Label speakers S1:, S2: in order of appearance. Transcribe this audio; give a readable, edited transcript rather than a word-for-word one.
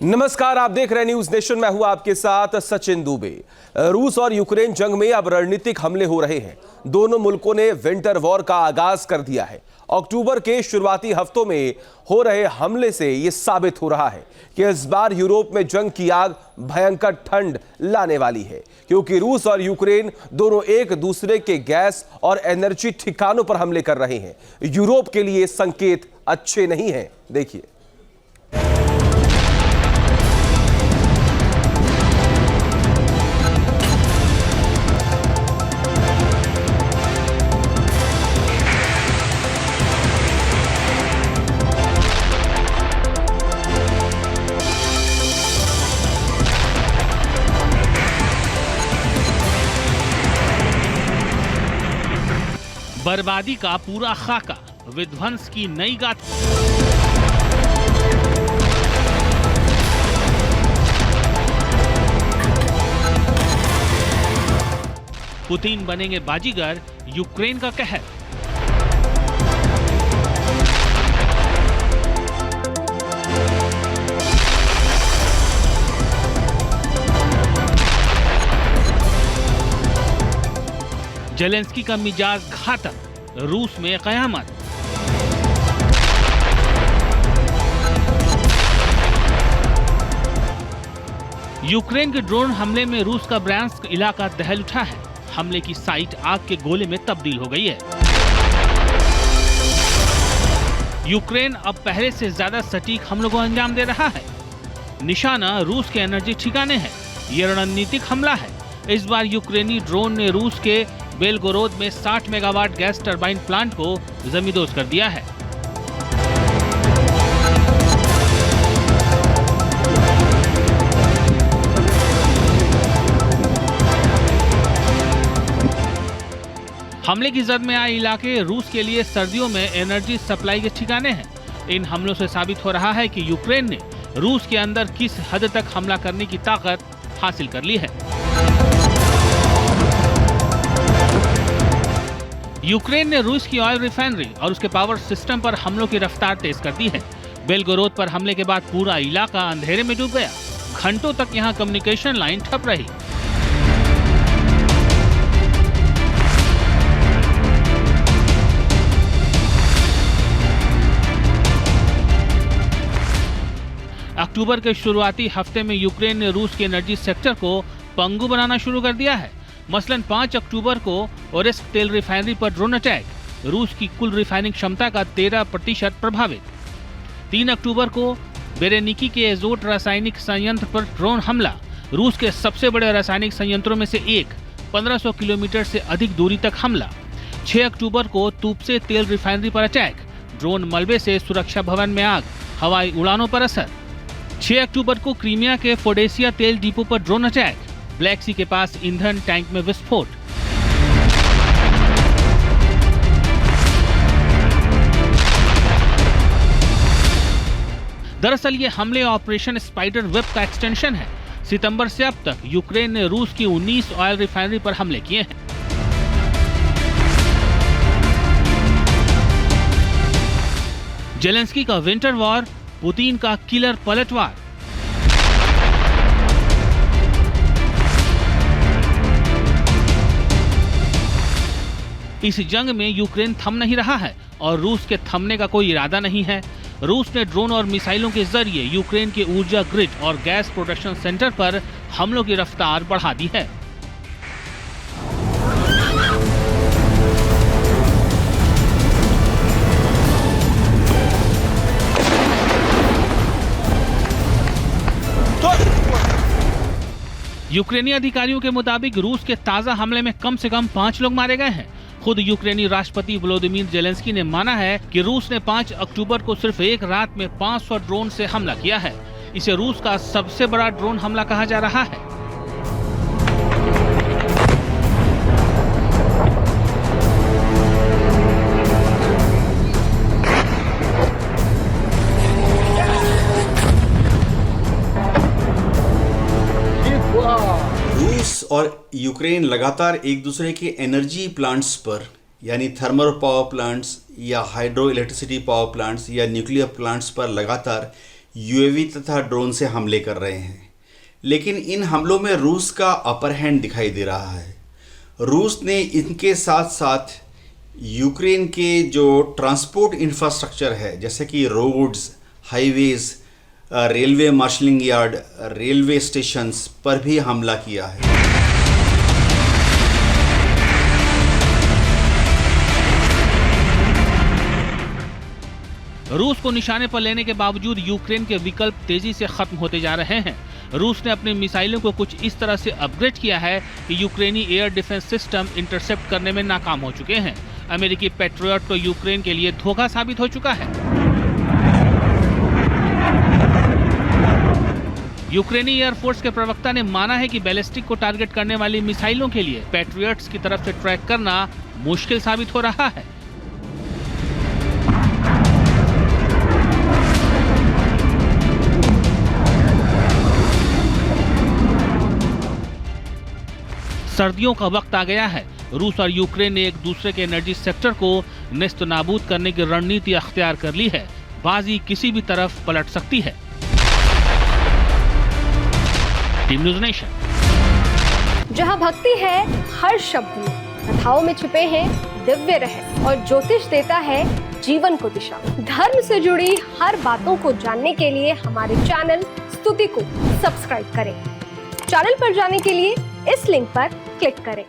S1: नमस्कार, आप देख रहे हैं न्यूज नेशन। मैं हूं आपके साथ सचिन दुबे। रूस और यूक्रेन जंग में अब रणनीतिक हमले हो रहे हैं। दोनों मुल्कों ने विंटर वॉर का आगाज कर दिया है। अक्टूबर के शुरुआती हफ्तों में हो रहे हमले से यह साबित हो रहा है कि इस बार यूरोप में जंग की आग भयंकर ठंड लाने वाली है, क्योंकि रूस और यूक्रेन दोनों एक दूसरे के गैस और एनर्जी ठिकानों पर हमले कर रहे हैं। यूरोप के लिए संकेत अच्छे नहीं हैं। देखिए,
S2: बर्बादी का पूरा खाका, विध्वंस की नई गाथा। पुतिन बनेंगे बाजीगर, यूक्रेन का कहर। जेलेंस्की का मिजाज घातक, रूस में कयामत। यूक्रेन के ड्रोन हमले में रूस का ब्रांस्क इलाका दहल उठा है। हमले की साइट आग के गोले में तब्दील हो गई है। यूक्रेन अब पहले से ज्यादा सटीक हमलों को अंजाम दे रहा है। निशाना रूस के एनर्जी ठिकाने है। यह रणनीतिक हमला है। इस बार यूक्रेनी ड्रोन ने रूस के बेलगोरोद में 60 मेगावाट गैस टरबाइन प्लांट को जमींदोज कर दिया है। हमले की जद में आए इलाके रूस के लिए सर्दियों में एनर्जी सप्लाई के ठिकाने हैं। इन हमलों से साबित हो रहा है कि यूक्रेन ने रूस के अंदर किस हद तक हमला करने की ताकत हासिल कर ली है। यूक्रेन ने रूस की ऑयल रिफाइनरी और उसके पावर सिस्टम पर हमलों की रफ्तार तेज कर दी है। बेलगोरोद पर हमले के बाद पूरा इलाका अंधेरे में डूब गया। घंटों तक यहां कम्युनिकेशन लाइन ठप रही। अक्टूबर के शुरुआती हफ्ते में यूक्रेन ने रूस के एनर्जी सेक्टर को पंगु बनाना शुरू कर दिया है। मसलन 5 अक्टूबर को ओरेस्क तेल रिफाइनरी पर ड्रोन अटैक, रूस की कुल रिफाइनिंग क्षमता का 13% प्रभावित। 3 अक्टूबर को बेरेनिकी के एजोट रासायनिक संयंत्र पर ड्रोन हमला, रूस के सबसे बड़े रासायनिक संयंत्रों में से एक, 1500 किलोमीटर से अधिक दूरी तक हमला। 6 अक्टूबर को तुपसे तेल रिफाइनरी पर अटैक, ड्रोन मलबे से सुरक्षा भवन में आग, हवाई उड़ानों पर असर। 6 अक्टूबर को क्रीमिया के फोडेसिया तेल डिपो पर ड्रोन अटैक, ब्लैक सी के पास ईंधन टैंक में विस्फोट। दरअसल ये हमले ऑपरेशन स्पाइडर वेब का एक्सटेंशन है। सितंबर से अब तक यूक्रेन ने रूस की 19 ऑयल रिफाइनरी पर हमले किए हैं। जेलेंस्की का विंटर वॉर, पुतिन का किलर पलटवार। इस जंग में यूक्रेन थम नहीं रहा है और रूस के थमने का कोई इरादा नहीं है। रूस ने ड्रोन और मिसाइलों के जरिए यूक्रेन के ऊर्जा ग्रिड और गैस प्रोडक्शन सेंटर पर हमलों की रफ्तार बढ़ा दी है। यूक्रेनी अधिकारियों के मुताबिक रूस के ताजा हमले में कम से कम 5 लोग मारे गए हैं। खुद यूक्रेनी राष्ट्रपति व्लादिमीर जेलेंस्की ने माना है कि रूस ने 5 अक्टूबर को सिर्फ एक रात में 500 ड्रोन से हमला किया है। इसे रूस का सबसे बड़ा ड्रोन हमला कहा जा रहा है।
S3: रूस और यूक्रेन लगातार एक दूसरे के एनर्जी प्लांट्स पर यानी थर्मल पावर प्लांट्स या हाइड्रो इलेक्ट्रिसिटी पावर प्लांट्स या न्यूक्लियर प्लांट्स पर लगातार यूएवी तथा ड्रोन से हमले कर रहे हैं, लेकिन इन हमलों में रूस का अपर हैंड दिखाई दे रहा है। रूस ने इनके साथ साथ यूक्रेन के जो ट्रांसपोर्ट इंफ्रास्ट्रक्चर है, जैसे कि roads, highways, railway marshalling yard, railway stations पर भी हमला किया है।
S2: रूस को निशाने पर लेने के बावजूद यूक्रेन के विकल्प तेजी से खत्म होते जा रहे हैं। रूस ने अपनी मिसाइलों को कुछ इस तरह से अपग्रेड किया है कि यूक्रेनी एयर डिफेंस सिस्टम इंटरसेप्ट करने में नाकाम हो चुके हैं। अमेरिकी पैट्रियट तो यूक्रेन के लिए धोखा साबित हो चुका है। यूक्रेनी एयरफोर्स के प्रवक्ता ने माना है कि बैलिस्टिक को टारगेट करने वाली मिसाइलों के लिए पैट्रियट्स की तरफ से ट्रैक करना मुश्किल साबित हो रहा है। सर्दियों का वक्त आ गया है। रूस और यूक्रेन ने एक दूसरे के एनर्जी सेक्टर को नेस्तनाबूद करने की रणनीति अख्तियार कर ली है। बाजी किसी भी तरफ पलट सकती है। Team news nation.
S4: जहां भक्ति है हर शब्द में, कथाओं में छुपे हैं दिव्य रहस्य और ज्योतिष देता है जीवन को दिशा। धर्म से जुड़ी हर बातों को जानने के लिए हमारे चैनल स्तुति को सब्सक्राइब करें। चैनल पर जाने के लिए इस लिंक पर क्लिक करें।